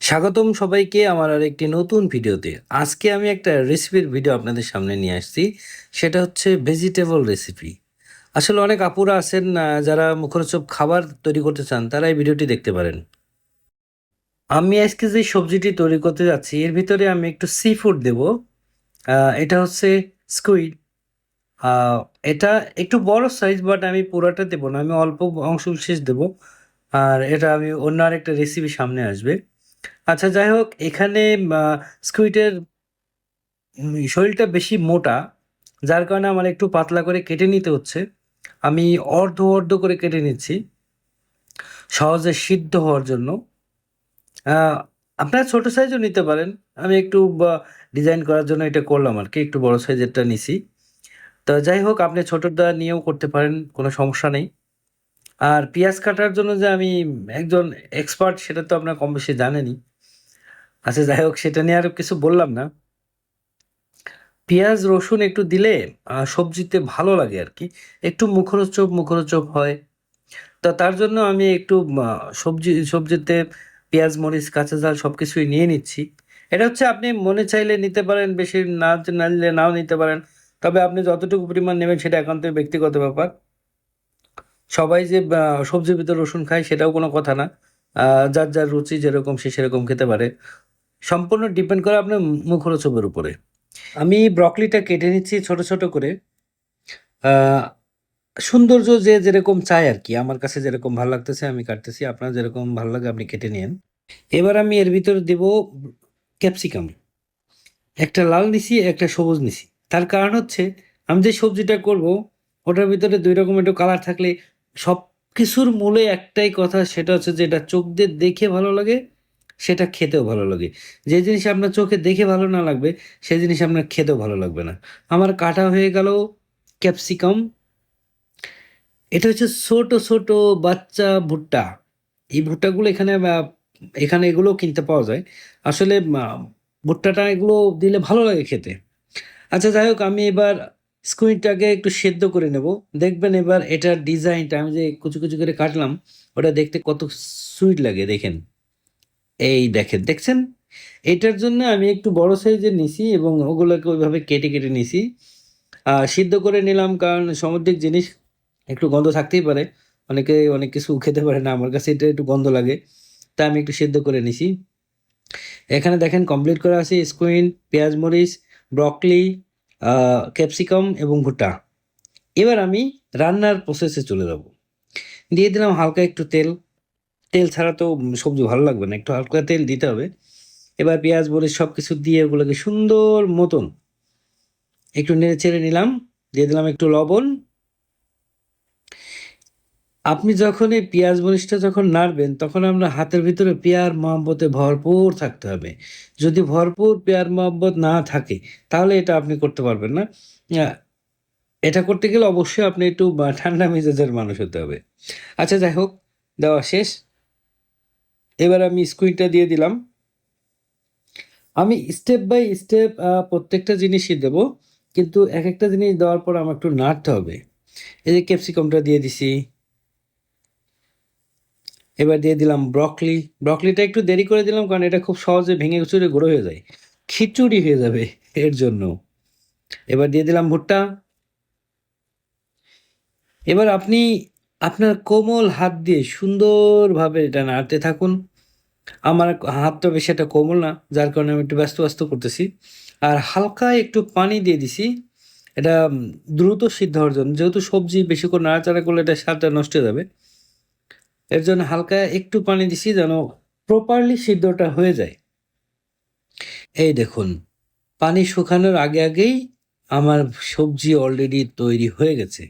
স্বাগতম সবাইকে আমার আরেকটি নতুন ভিডিওতে। আজকে আমি একটা রেসিপির ভিডিও আপনাদের সামনে নিয়ে আসছি। সেটা হচ্ছে ভেজিটেবল রেসিপি। আসলে অনেক আপুরা আছেন যারা মুখরোচক খাবার তৈরি করতে চান, তারা এই ভিডিওটি দেখতে পারেন। আমি আজকে যে সবজিটি তৈরি করতে যাচ্ছি এর ভিতরে আমি একটু সি ফুড দেবো। এটা হচ্ছে স্কুইড। আহ, এটা একটু বড় সাইজ, বাট আমি পুরোটা দেবো না, আমি অল্প অংশ বিশেষ দেবো। আর এটা আমি অন্য আরেকটা রেসিপি সামনে আসবে। আচ্ছা, যাই হোক, এখানে স্কুইডের শরীরটা বেশি মোটা, যার কারণে আমার একটু পাতলা করে কেটে নিতে হচ্ছে। আমি অর্ধ অর্ধ করে কেটে নিচ্ছি সহজে সিদ্ধ হওয়ার জন্য। আহ, আপনারা ছোট সাইজও নিতে পারেন। আমি একটু ডিজাইন করার জন্য এটা করলাম আর কি, একটু বড় সাইজেরটা নিছি। তো যাই হোক, আপনি ছোটটা নিয়েও করতে পারেন, কোনো সমস্যা নেই। আর পেঁয়াজ কাটার জন্য যে আমি একজন এক্সপার্ট, সেটা তো আপনার কম বেশি জানেনই। আচ্ছা, যাই হোক, সেটা নিয়ে আর কিছু বললাম না। পেঁয়াজ রসুন একটু দিলে সবজিতে ভালো লাগে আর কি, একটু মুখরোচক মুখরোচক হয়। তা তার জন্য আমি একটু সবজিতে পেঁয়াজ মরিচ কাঁচা ঝাল সব কিছুই নিয়ে নিচ্ছি। এটা হচ্ছে আপনি মনে চাইলে নিতে পারেন, বেশি না নিলে নাও নিতে পারেন। তবে আপনি যতটুকু পরিমাণ নেবেন সেটা একান্তই ব্যক্তিগত ব্যাপার। সবাই যে সবজির ভিতরে রসুন খায় সেটাও কোনো কথা না। যার যার রুচি যেরকম সে সেরকম খেতে পারে। সম্পূর্ণ ডিপেন্ড করে আপনার মুখরোচকের উপরে। আমি ব্রকলিটা কেটে নিচ্ছি ছোট ছোট করে। আহ, সৌন্দর্য যে যেরকম চায় আর কি, আমার কাছে যেরকম ভালো লাগতেছে আমি কাটতেছি, আপনার যেরকম ভালো লাগে আপনি কেটে নিন। এবার আমি এর ভিতরে দেব ক্যাপসিকাম। একটা লাল নিছি, একটা সবুজ নিছি। তার কারণ হচ্ছে, আমি যে সবজিটা করব ওটার ভিতরে দুই রকম একটু কালার থাকলে সব কিছুর মূলে একটাই কথা, সেটা হচ্ছে যে এটা চোখ দিয়ে দেখে ভালো লাগে, সেটা খেতেও ভালো লাগে। যে জিনিস আপনার চোখে দেখে ভালো না লাগবে, সেই জিনিস আপনার খেতেও ভালো লাগবে না। আমার কাটা হয়ে গেল ক্যাপসিকাম। এটা হচ্ছে ছোট ছোট বাচ্চা ভুট্টা। এই ভুট্টাগুলো এখানে এখানে এগুলো কিনতে পাওয়া যায়। আসলে ভুট্টাটা এগুলো দিলে ভালো লাগে খেতে। আচ্ছা, যাই হোক, আমি এবার স্কুইডটাকে একটু সেদ্ধ করে নেব। দেখবেন এবার এটার ডিজাইনটা আমি যে কুচি কুচি করে কাটলাম, ওটা দেখতে কত সুইট লাগে দেখেন। এই দেখেন, দেখছেন? এটার জন্য আমি একটু বড় সাইজের নিছি এবং ওগুলোকে ওইভাবে কেটে কেটে নিছি। সিদ্ধ করে নিলাম, কারণ সামুদ্রিক জিনিস একটু গন্ধ থাকতেই পারে। অনেকে অনেক কিছু খেতে পারে না, আমার কাছে এটা একটু গন্ধ লাগে। তাই আমি একটু সিদ্ধ করে নিছি। এখানে দেখেন কমপ্লিট করা আছে স্কুইন, পেঁয়াজ মরিচ, ব্রকলি, ক্যাপসিকাম এবং ভুট্টা। এবার আমি রান্নার প্রসেসে চলে যাব। দিয়ে দিলাম হালকা একটু তেল। তেল ছাড়া তো সবজি ভালো লাগবে না, একটু হালকা তেল দিতে হবে। এবার পেঁয়াজ মরিচ সব কিছু দিয়ে ওগুলোকে সুন্দর মতন একটু নেড়ে চেড়ে নিলাম। দিয়ে দিলাম একটু লবণ। আপনি যখন এই পেঁয়াজ মরিচটা যখন নাড়বেন, তখন আপনার হাতের ভিতরে পেয়ার মহব্বতে ভরপুর থাকতে হবে। যদি ভরপুর পেয়ার মহব্বত না থাকে, তাহলে এটা আপনি করতে পারবেন না। আহ, এটা করতে গেলে অবশ্যই আপনি একটু ঠান্ডা মেজাজের মানুষ হতে হবে। আচ্ছা, যাই হোক, দেওয়া শেষ। এবার আমি স্কুইডটা দিয়ে দিলাম। আমি স্টেপ বাই স্টেপ প্রত্যেকটা জিনিসই দেব, কিন্তু এক একটা জিনিস দেওয়ার পর আমার একটু নাড়তে হবে। এই যে ক্যাপসিকামটা দিয়ে দিছি। এবার দিয়ে দিলাম ব্রকলি। ব্রকলিটা একটু দেরি করে দিলাম, কারণ এটা খুব সহজে ভেঙে চুরে গুঁড়ো হয়ে যায়, খিচুড়ি হয়ে যাবে এর জন্য। এবার দিয়ে দিলাম ভুট্টা। এবার আপনি আপনার কোমল হাত দিয়ে সুন্দরভাবে এটা নাড়তে থাকুন। আমার হাতটা বেশি একটা কোমল না, যার কারণে আমি একটু ব্যস্ত ব্যস্ত করতেছি। আর হালকা একটু পানি দিয়ে দিছি, এটা দ্রুত সিদ্ধ হওয়ার জন্য। যেহেতু সবজি বেশি করে নাড়াচাড়া করলে এটা স্বাদটা নষ্ট হয়ে যাবে, এর জন্য হালকা একটু পানি দিছি যেন প্রপারলি সিদ্ধটা হয়ে যায়। এই দেখুন, পানি শুকানোর আগে আগেই আমার সবজি অলরেডি তৈরি হয়ে গেছে।